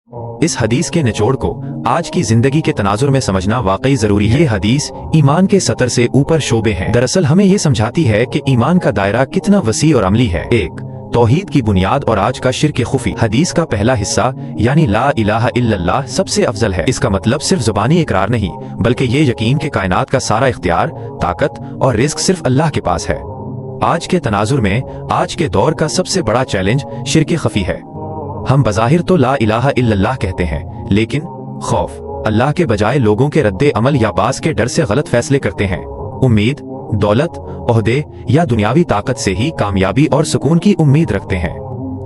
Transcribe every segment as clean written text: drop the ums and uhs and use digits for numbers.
इस हदीस के निचोड़ को आज की जिंदगी के तनाजुर में समझना वाकई जरूरी है। ये हदीस ईमान के सतर से ऊपर शोबे हैं। दरअसल हमें ये समझाती है कि ईमान का दायरा कितना वसी और अमली है। एक, तौहीद की बुनियाद और आज का शिर्क खुफी। हदीस का पहला हिस्सा यानी ला इलाहा इल्लल्लाह सबसे अफजल है। इसका मतलब सिर्फ जुबानी इकरार नहीं, बल्कि ये यकीन के कायनात का सारा इख्तियार, ताकत और रिस्क सिर्फ अल्लाह के पास है। आज के तनाजुर में आज के दौर का सबसे बड़ा चैलेंज शिर्क खफी है। हम बज़ाहिर तो ला इलाहा इल्लल्लाह कहते हैं, लेकिन खौफ अल्लाह के बजाय लोगों के रद्दे अमल या बास के डर से गलत फैसले करते हैं। उम्मीद, दौलत, ओहदे या दुनियावी ताकत से ही कामयाबी और सुकून की उम्मीद रखते हैं।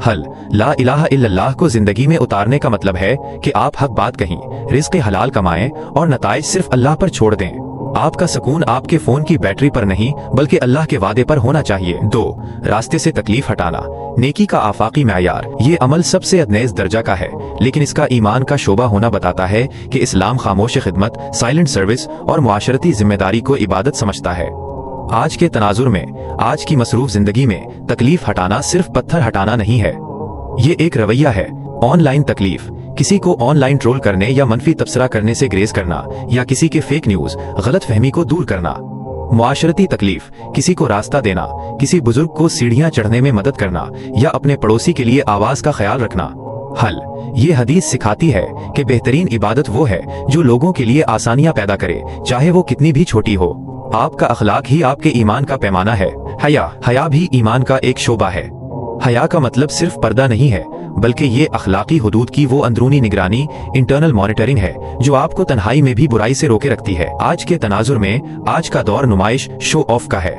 हल ला इलाहा इल्लल्लाह को जिंदगी में उतारने का मतलब है कि आप हक बात कहीं, रिज़्क़ हलाल कमाएं और नताइज सिर्फ अल्लाह पर छोड़ दें। आपका सुकून आपके फोन की बैटरी पर नहीं बल्कि अल्लाह के वादे पर होना चाहिए। 2, रास्ते से तकलीफ हटाना। नेकी का आफाकी मैयार। ये अमल सबसे अदनेज़ दर्जा का है, लेकिन इसका ईमान का शोबा होना बताता है कि इस्लाम खामोश खिदमत, साइलेंट सर्विस और मुआशरती जिम्मेदारी को इबादत समझता है। आज के तनाजुर में, आज की मसरूफ जिंदगी में तकलीफ हटाना सिर्फ पत्थर हटाना नहीं है, ये एक रवैया है। ऑनलाइन तकलीफ, किसी को ऑनलाइन ट्रोल करने या मनफी तबसरा करने से ग्रेज करना, या किसी के फेक न्यूज, गलत फहमी को दूर करना। मुआशरती तकलीफ, किसी को रास्ता देना, किसी बुजुर्ग को सीढ़ियां चढ़ने में मदद करना या अपने पड़ोसी के लिए आवाज का ख्याल रखना। हल, ये हदीस सिखाती है कि बेहतरीन इबादत वो है जो लोगों के लिए आसानियां पैदा करे, चाहे वो कितनी भी छोटी हो। आपका अखलाक ही आपके ईमान का पैमाना है। हया भी ईमान का एक शोबा है। हया का मतलब सिर्फ पर्दा नहीं है, बल्कि ये अखलाकी हुदूद की वो अंदरूनी निगरानी, इंटरनल मॉनिटरिंग है जो आपको तन्हाई में भी बुराई से रोके रखती है। आज के तनाजुर में आज का दौर नुमाइश, शो ऑफ का है।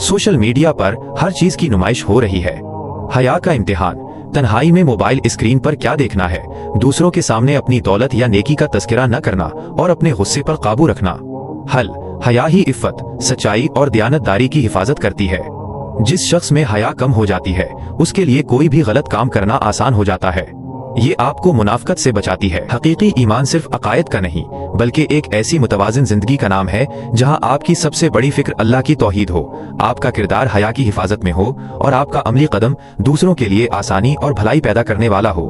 सोशल मीडिया पर हर चीज की नुमाइश हो रही है। हया का इम्तिहान, तन्हाई में मोबाइल स्क्रीन पर क्या देखना है, दूसरों के सामने अपनी दौलत या नेकी का तस्करा न करना और अपने गुस्से पर काबू रखना। हल, हया ही इफ़्फ़त, सच्चाई और दयानतदारी की हिफाजत करती है। जिस शख्स में हया कम हो जाती है, उसके लिए कोई भी गलत काम करना आसान हो जाता है। ये आपको मुनाफकत से बचाती है। हकीकी ईमान सिर्फ अकायद का नहीं, बल्कि एक ऐसी मुतवाज़िन जिंदगी का नाम है जहां आपकी सबसे बड़ी फिक्र अल्लाह की तौहीद हो, आपका किरदार हया की हिफाजत में हो और आपका अमली कदम दूसरों के लिए आसानी और भलाई पैदा करने वाला हो।